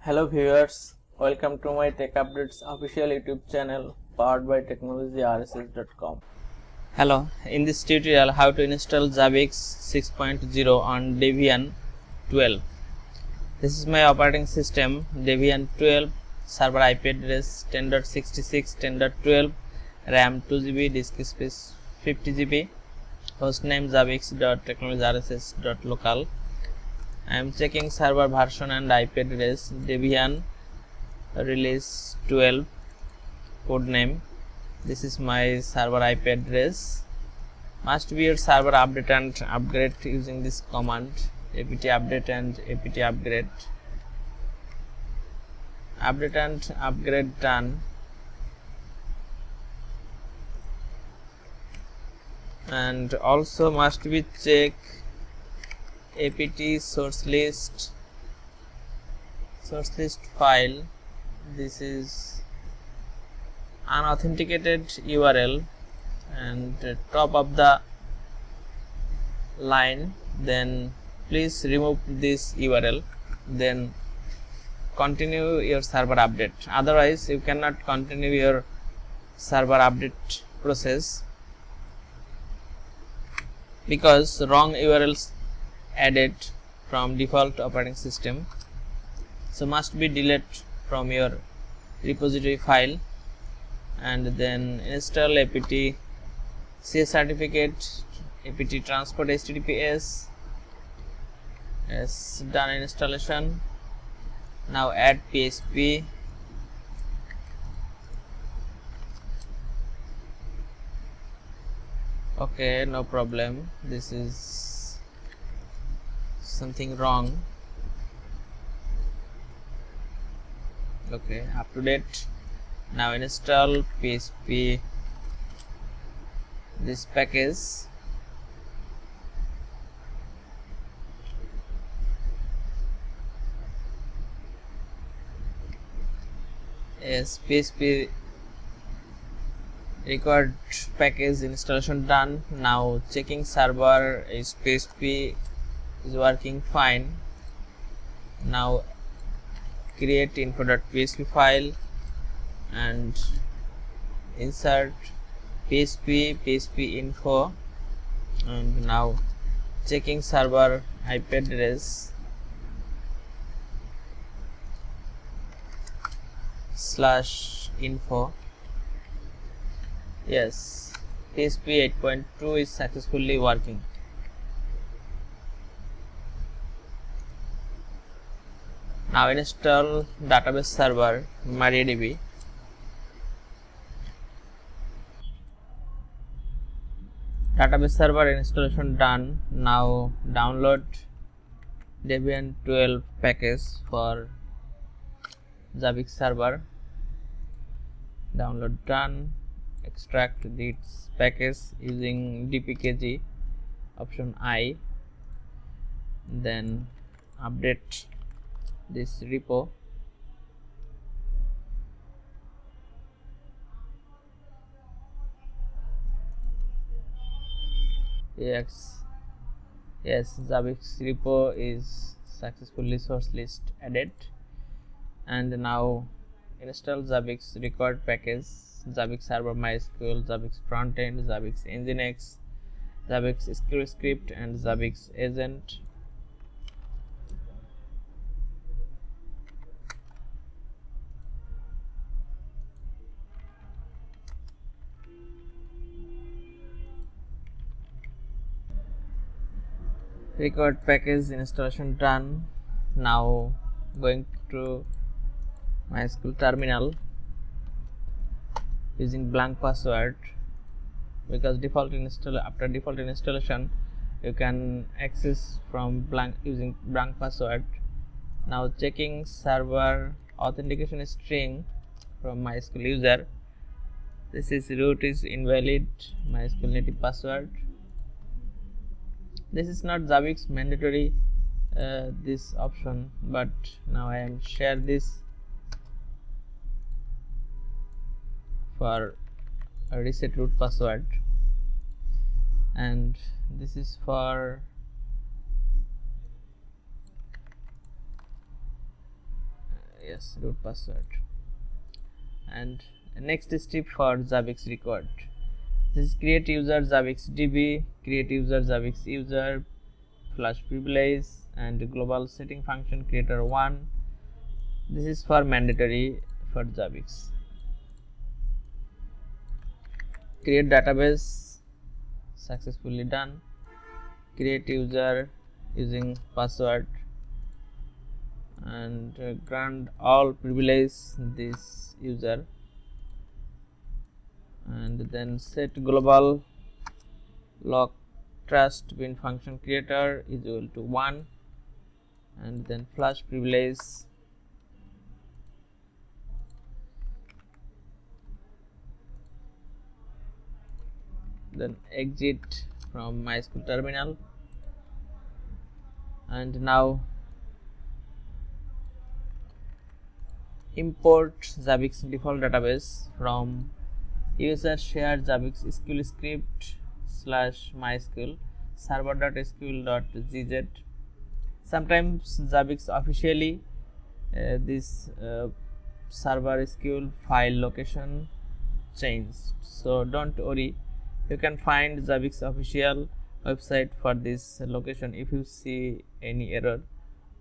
Hello viewers, welcome to my Tech Updates official YouTube channel powered by technologyrss.com. Hello, in this tutorial how to install Zabbix 6.0 on Debian 12. This is my operating system Debian 12, server IP address 10.66, 10.12, RAM 2GB, disk space 50GB, hostname zabbix.technologyrss.local. I am checking server version and IP address Debian release 12 code name. This is my server IP address. Must be your server update and upgrade using this command apt update and apt upgrade. Update and upgrade done. And also must be check apt source list file. This is unauthenticated URL and top of the line, then please remove this URL, then continue your server update. Otherwise you cannot continue your server update process because wrong URLs added from default operating system, so must be deleted from your repository file. And then install apt CS certificate, apt transport HTTPS. Yes, done installation. Now add PHP. Okay, no problem, this is something wrong. Okay, up to date. Now install PHP this package. Yes, PHP required package installation done. Now checking server is PHP is working fine. Now create info.php file and insert php info, and now checking server IP address /info. Yes, php 8.2 is successfully working. Now install database server MariaDB. Database server installation done. Now download Debian 12 package for Zabbix server. Download done. Extract this package using dpkg option I. Then update this repo. Yes, Zabbix repo is successfully source list added. And now install Zabbix required package: Zabbix server MySQL, Zabbix frontend, Zabbix Nginx, Zabbix script, and Zabbix agent. Required package installation done. Now going to MySQL terminal using blank password, because after default installation you can access from using blank password. Now checking server authentication string from MySQL user. This is root is invalid, MySQL native password. This is not Zabbix mandatory this option, but now I am share this for a reset root password, and this is for yes, root password. And next step for Zabbix required. This is create user Zabbix DB, create user Zabbix user, flash privilege, and global setting function creator 1. This is for mandatory for Zabbix. Create database, successfully done. Create user using password, and grant all privilege this user, and then set global lock trust bin function creator is equal to 1, and then flash privilege, then exit from MySQL terminal, and now import Zabbix default database from user shared Zabbix SQL script /mysql server.sql.gz. Sometimes Zabbix officially this server SQL file location changed, so don't worry, you can find Zabbix official website for this location if you see any error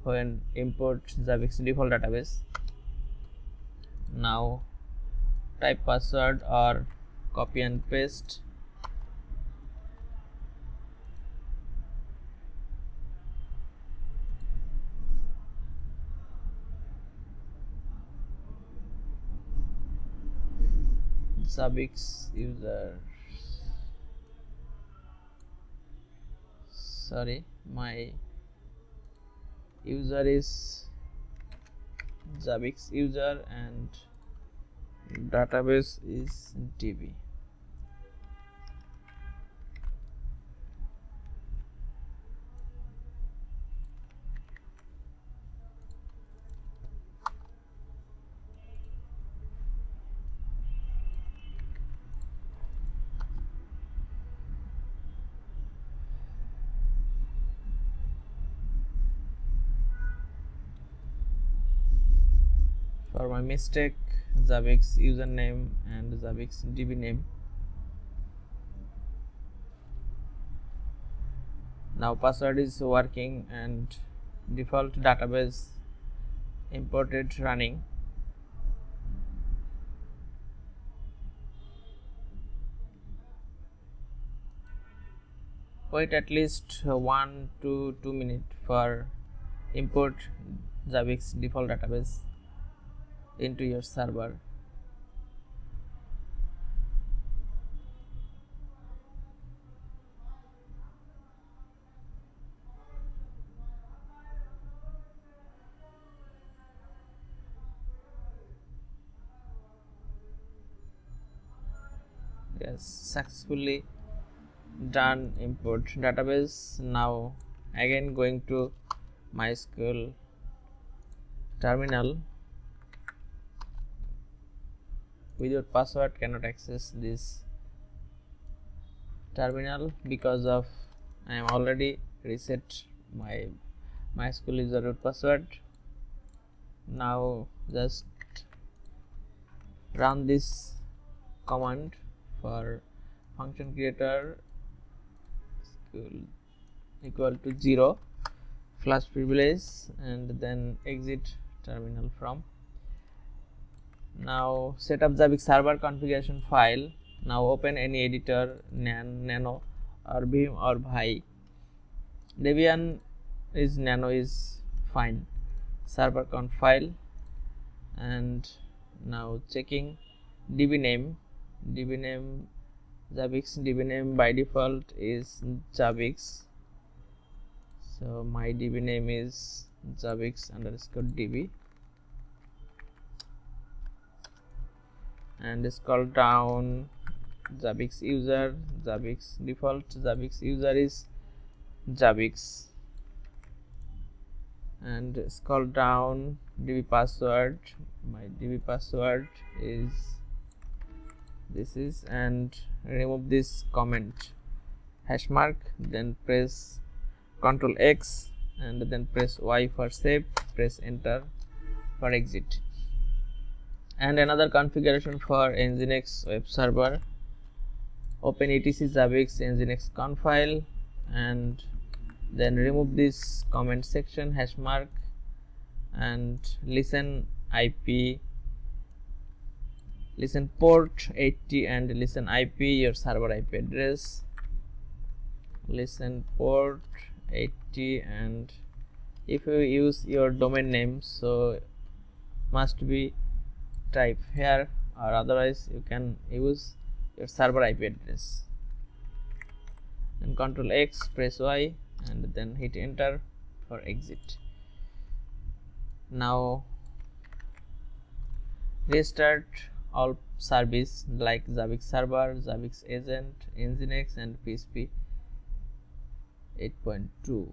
when import Zabbix default database. Now type password or copy and paste. Zabbix user, sorry, my user is Zabbix user and database is DB. For my mistake, Zabbix username and Zabbix DB name. Now password is working and default database imported running. Wait at least 1 to 2 minutes for import Zabbix default database into your server. Yes, successfully done import database. Now again going to MySQL terminal. Without password cannot access this terminal because of I am already reset my MySQL user root password. Now just run this command for function creator equal to 0 flash privilege, and then exit terminal from. Now set up Zabbix server configuration file. Now open any editor, Nano or Vim or Vi. Debian is Nano is fine. Server conf file, and now checking DB name. Zabbix DB name by default is Zabbix. So my DB name is Zabbix_DB. And scroll down Zabbix user, Zabbix default, Zabbix user is Zabbix, and scroll down DB password. My DB password is this is, and remove this comment hash mark, then press Ctrl X and then press Y for save, press enter, for exit. And another configuration for Nginx web server, open etc zabbix nginx conf file and then remove this comment section hash mark and listen port 80 and listen IP, your server IP address, listen port 80, and if you use your domain name, so must be type here, or otherwise you can use your server IP address. And Ctrl X, press Y and then hit enter for exit. Now restart all service like Zabbix server, Zabbix agent, Nginx and PHP 8.2.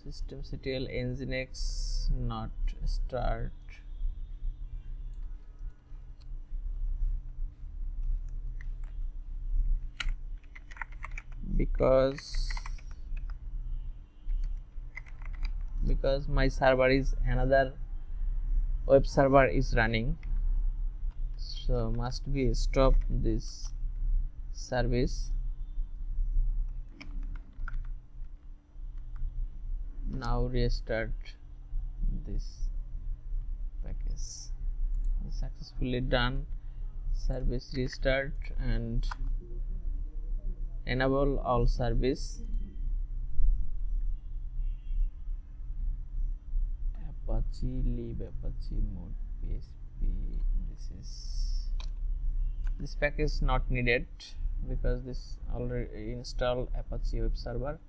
systemctl Nginx not start. Because my server is another web server is running, so must be stop this service. Now restart this package. Successfully done. Service restart and enable all service. Apache, leave Apache mode PHP. This package not needed because this already installed Apache web server.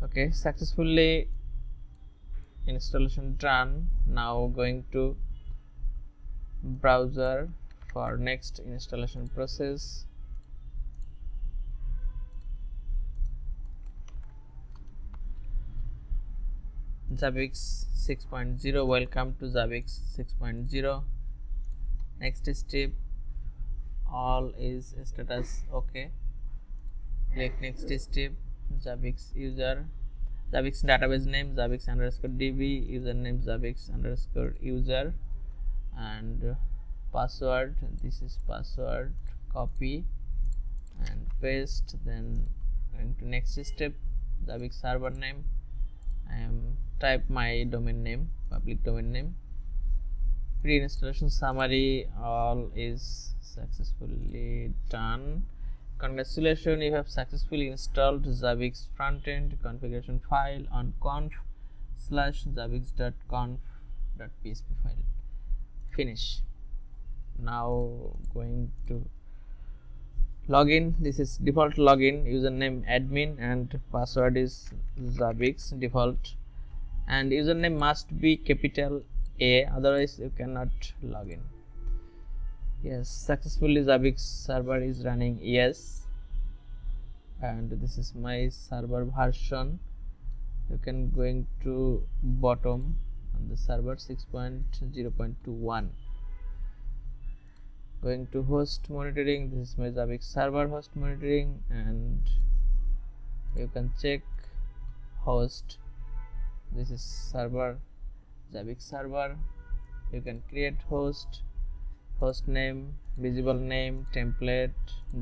Okay, successfully installation done. Now going to browser for next installation process. Zabbix 6.0. Welcome to Zabbix 6.0. Next step, all is status okay. Click next step. Zabbix user, Zabbix database name Zabbix _db, username Zabbix _user, and password, this is password, copy and paste. Then into next step, Zabbix server name, I am type my domain name, public domain name. Pre-installation summary, all is successfully done. Congratulations, you have successfully installed Zabbix frontend configuration file on conf/zabbix.conf.php file. Finish. Now going to login. This is default login, username admin and password is Zabbix default, and username must be capital A, otherwise you cannot log in. Yes, successfully Zabbix server is running, yes, and this is my server version. You can going to bottom on the server 6.0.21. Going to host monitoring, this is my Zabbix server host monitoring, and you can check host, this is server Zabbix server. You can create host, host name, visible name, template,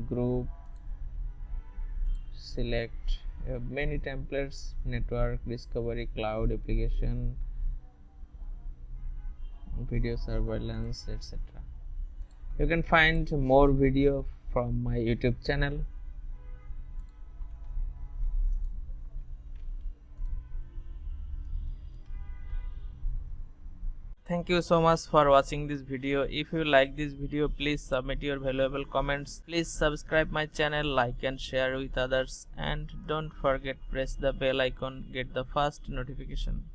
group, select. You have many templates, network, discovery, cloud, application, video surveillance, etc. You can find more video from my YouTube channel. Thank you so much for watching this video. If you like this video, please submit your valuable comments. Please subscribe my channel, like and share with others, and don't forget press the bell icon, get the first notification.